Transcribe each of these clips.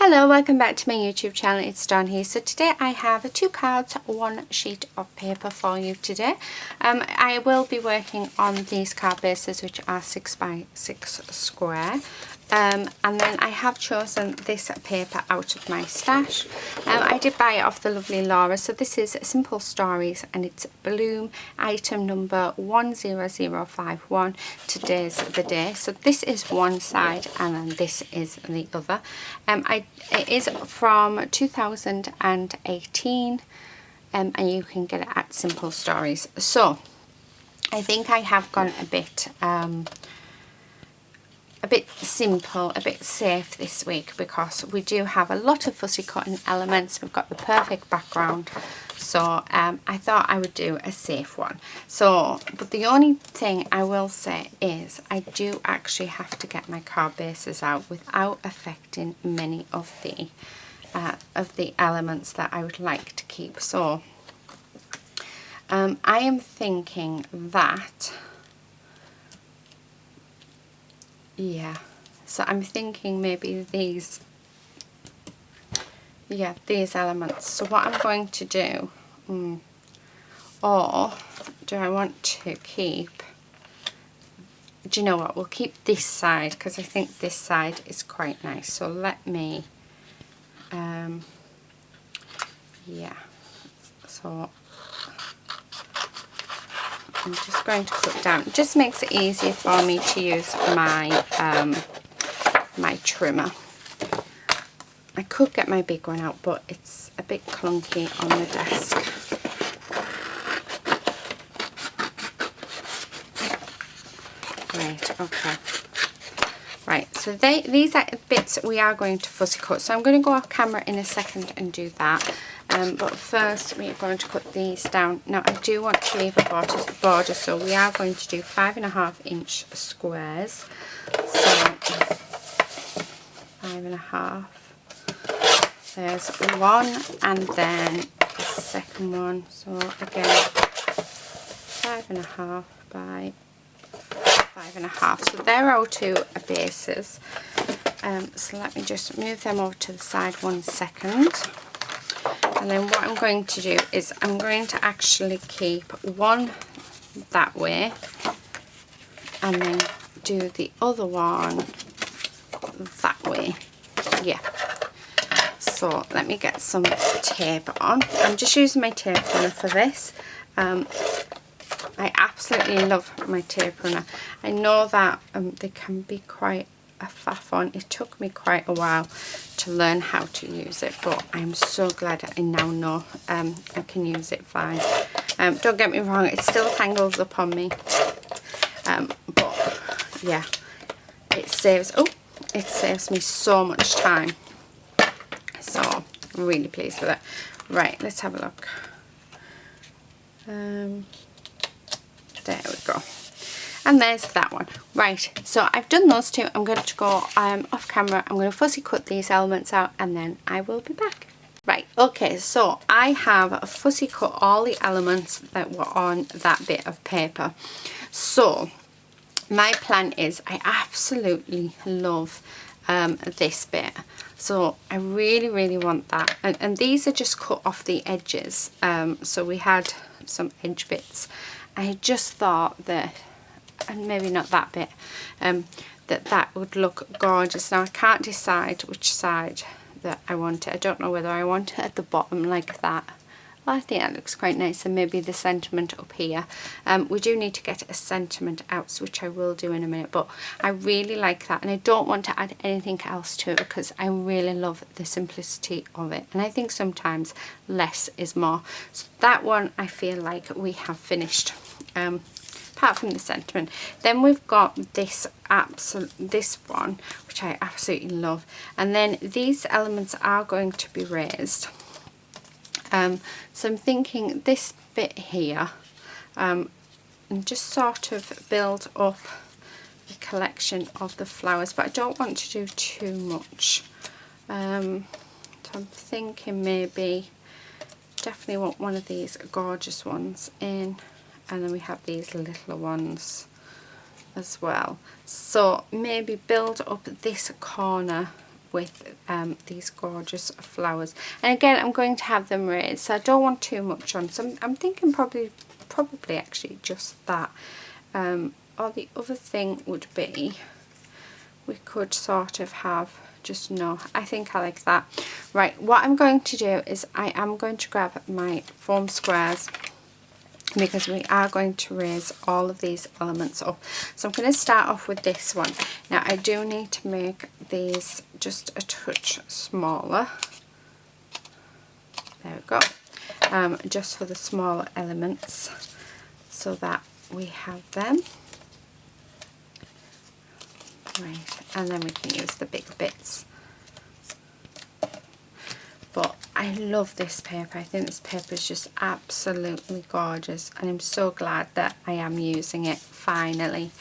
Hello, welcome back to my YouTube channel. It's Dawn here. So today I have 2 cards, 1 sheet of paper for you today. I will be working on these card bases, which are 6 by 6 square. And then I have chosen this paper out of my stash. I did buy it off the lovely Laura. So this is Simple Stories and it's Bloom item number 10051. Today's the day. So this is one side and then this is the other. It is from 2018 and you can get it at Simple Stories. So I think I have gone a bit simple, a bit safe this week because we do have a lot of fussy cutting elements. We've got the perfect background, so I thought I would do a safe one. So, but the only thing I will say is I do actually have to get my card bases out without affecting many of the elements that I would like to keep. So I am thinking that so I'm thinking maybe these elements. So what I'm going to do, or do I want to keep, do you know what, we'll keep this side because I think this side is quite nice. So let me so I'm just going to cut down. It just makes it easier for me to use my my trimmer. I could get my big one out, but it's a bit clunky on the desk. Right, okay. Right, so these are bits we are going to fussy cut. So I'm going to go off camera in a second and do that. But first we're going to cut these down. Now I do want to leave a border, so we are going to do 5.5-inch squares. So 5.5. There's one, and then the second one. So again, 5.5 by 5.5. So there are our 2 bases. So let me just move them over to the side 1 second. And then what I'm going to do is I'm going to actually keep one that way and then do the other one that way. Yeah. So let me get some tape on. I'm just using my tape runner for this. I absolutely love my tape runner. I know that they can be quite a faff on. It took me quite a while to learn how to use it, but I'm so glad I now know I can use it fine. Don't get me wrong, it still tangles up on me, but yeah, it saves me so much time, so I'm really pleased with it. Right, let's have a look. There we go. And there's that one. Right, so I've done those 2. I'm going to go off camera. I'm going to fussy cut these elements out and then I will be back. Right, okay, so I have fussy cut all the elements that were on that bit of paper. So my plan is, I absolutely love this bit. So I really want that. And these are just cut off the edges. So we had some edge bits. I just thought that, and maybe not that bit, that would look gorgeous. Now I can't decide which side that I want it. I don't know whether I want it at the bottom like that. Well, I think that looks quite nice, and maybe the sentiment up here. We do need to get a sentiment out, which I will do in a minute, but I really like that, and I don't want to add anything else to it because I really love the simplicity of it, and I think sometimes less is more. So that one I feel like we have finished. Apart from the sentiment, then we've got this one, which I absolutely love, and then these elements are going to be raised. So I'm thinking this bit here, and just sort of build up the collection of the flowers, but I don't want to do too much. So I'm thinking maybe definitely want one of these gorgeous ones in. And then we have these little ones as well. So maybe build up this corner with these gorgeous flowers. And again, I'm going to have them raised, so I don't want too much on. So I'm thinking probably actually just that. Or the other thing would be, we could sort of have just, no, I think I like that. Right, what I'm going to do is I am going to grab my foam squares, because we are going to raise all of these elements up. So I'm going to start off with this one. Now I do need to make these just a touch smaller. There we go. Just for the smaller elements, so that we have them. Right, and then we can use the big bits. But I love this paper. I think this paper is just absolutely gorgeous, and I'm so glad that I am using it finally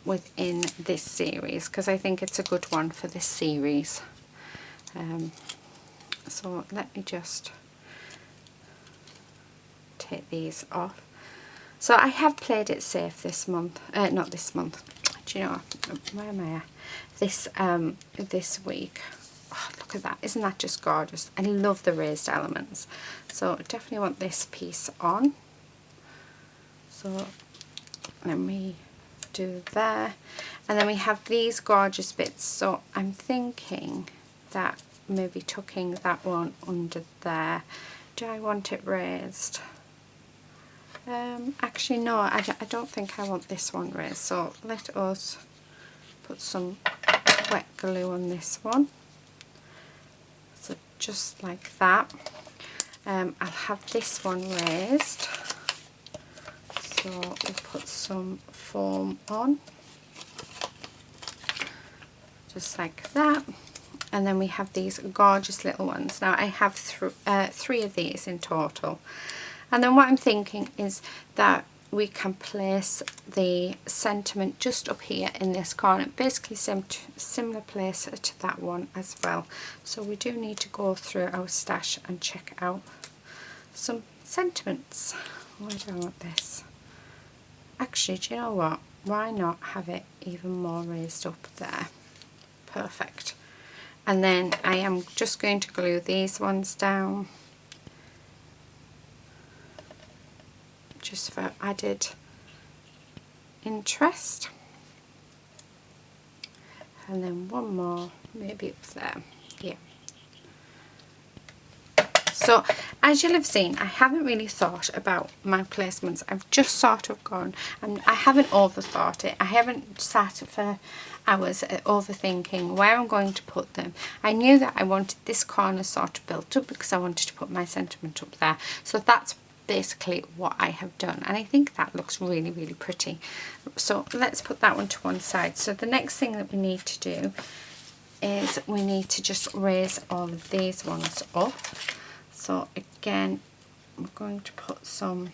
within this series, because I think it's a good one for this series. So let me just take these off. So I have played it safe this month, not this month, do you know, where am I at? This week. Oh, look at that, isn't that just gorgeous? I love the raised elements, so definitely want this piece on. So let me do there, and then we have these gorgeous bits, so I'm thinking that maybe tucking that one under there. Do I want it raised? Actually no, I don't think I want this one raised, so let us put some wet glue on this one. So just like that. I'll have this one raised, so we'll put some foam on, just like that. And then we have these gorgeous little ones. Now I have 3 of these in total. And then what I'm thinking is that we can place the sentiment just up here in this corner, basically similar place to that one as well. So we do need to go through our stash and check out some sentiments. Where do I want this? Actually, do you know what? Why not have it even more raised up there? Perfect. And then I am just going to glue these ones down, just for added interest. And then one more, maybe up there, yeah. So as you'll have seen, I haven't really thought about my placements. I've just sort of gone, and I haven't overthought it. I haven't sat for hours overthinking where I'm going to put them. I knew that I wanted this corner sort of built up because I wanted to put my sentiment up there. So that's basically what I have done, and I think that looks really, really pretty. So let's put that one to one side. So the next thing that we need to do is we need to just raise all of these ones up. So again, I'm going to put some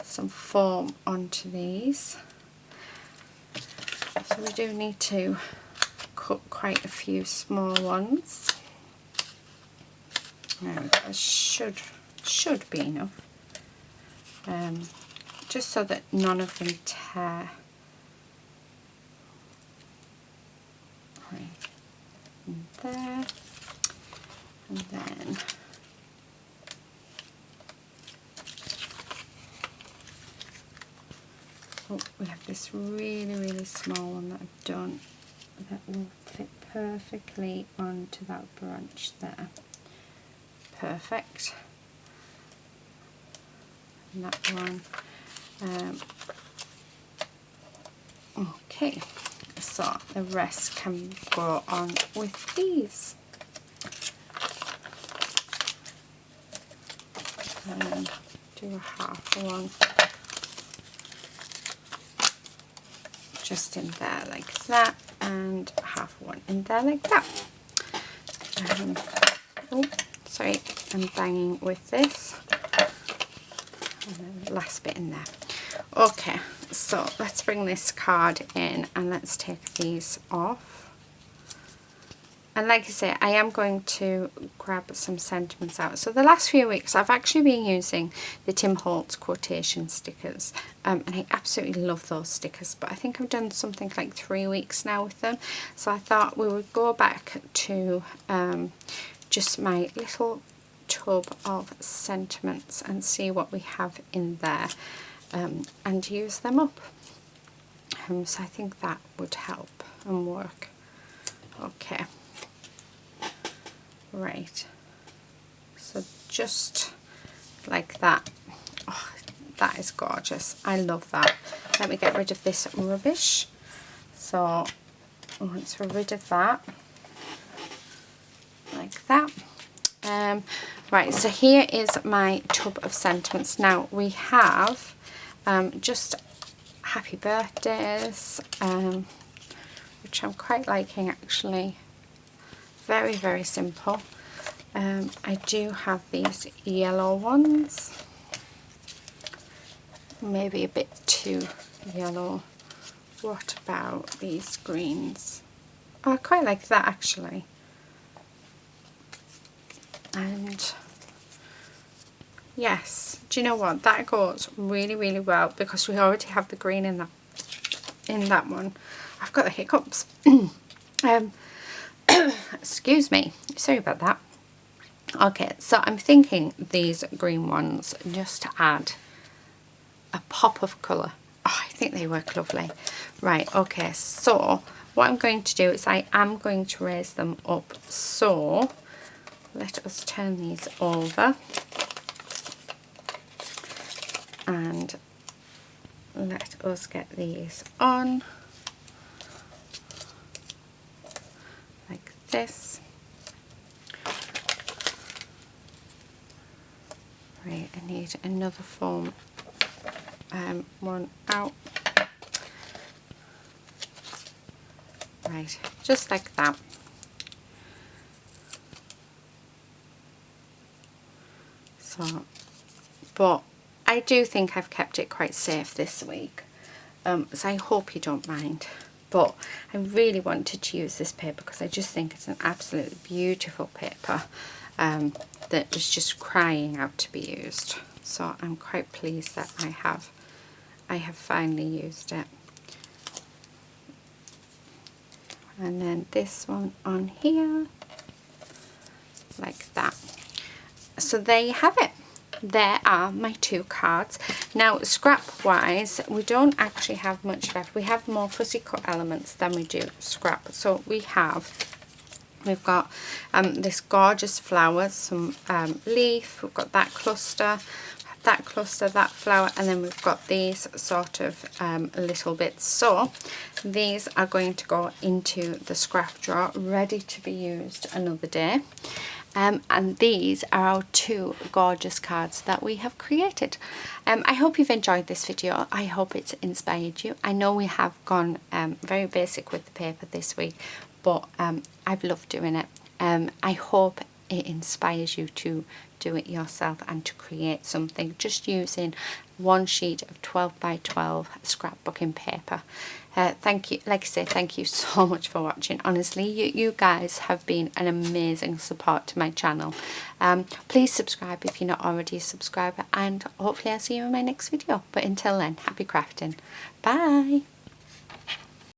foam onto these. So we do need to cut quite a few small ones. Now this should be enough, just so that none of them tear. Right, and there, and then we have this really, really small one that I've done that will fit perfectly onto that branch there. Perfect. And that one. Okay, so the rest can go on with these. Do a half one just in there like that, and half one in there like that. Oh, sorry, I'm banging with this. And then the last bit in there. Okay, so let's bring this card in and let's take these off. And like I say, I am going to grab some sentiments out. So the last few weeks I've actually been using the Tim Holtz quotation stickers, and I absolutely love those stickers, but I think I've done something like 3 weeks now with them, so I thought we would go back to just my little tub of sentiments and see what we have in there, and use them up. So I think that would help and work. Okay. Right, so just like that. Oh, that is gorgeous. I love that. Let me get rid of this rubbish. So once we're rid of that, like that. Right, so here is my tub of sentiments. Now we have just happy birthdays, which I'm quite liking actually. Very, very simple. I do have these yellow ones, maybe a bit too yellow. What about these greens? Oh, I quite like that actually. And yes, do you know what, that goes really, really well because we already have the green in that one. I've got the hiccups. Excuse me, sorry about that. Okay, so I'm thinking these green ones just to add a pop of colour. Oh, I think they work lovely. Right, okay, so what I'm going to do is I am going to raise them up. So let us turn these over and let us get these on like this. Right, I need another foam one out. Right, just like that. So, but I do think I've kept it quite safe this week, so I hope you don't mind. But I really wanted to use this paper because I just think it's an absolutely beautiful paper that is just crying out to be used. So I'm quite pleased that I have finally used it. And then this one on here, like that. So there you have it. There are my 2 cards. Now scrap wise, we don't actually have much left. We have more fussy cut elements than we do scrap. So we've got this gorgeous flower, some leaf, we've got that cluster, that flower, and then we've got these sort of little bits. So these are going to go into the scrap drawer, ready to be used another day. And these are our 2 gorgeous cards that we have created. I hope you've enjoyed this video. I hope it's inspired you. I know we have gone very basic with the paper this week, but I've loved doing it. I hope it inspires you to do it yourself and to create something just using 1 sheet of 12 by 12 scrapbooking paper. Thank you, like I say, thank you so much for watching. Honestly, you guys have been an amazing support to my channel. Please subscribe if you're not already a subscriber, and hopefully I'll see you in my next video. But until then, happy crafting. Bye.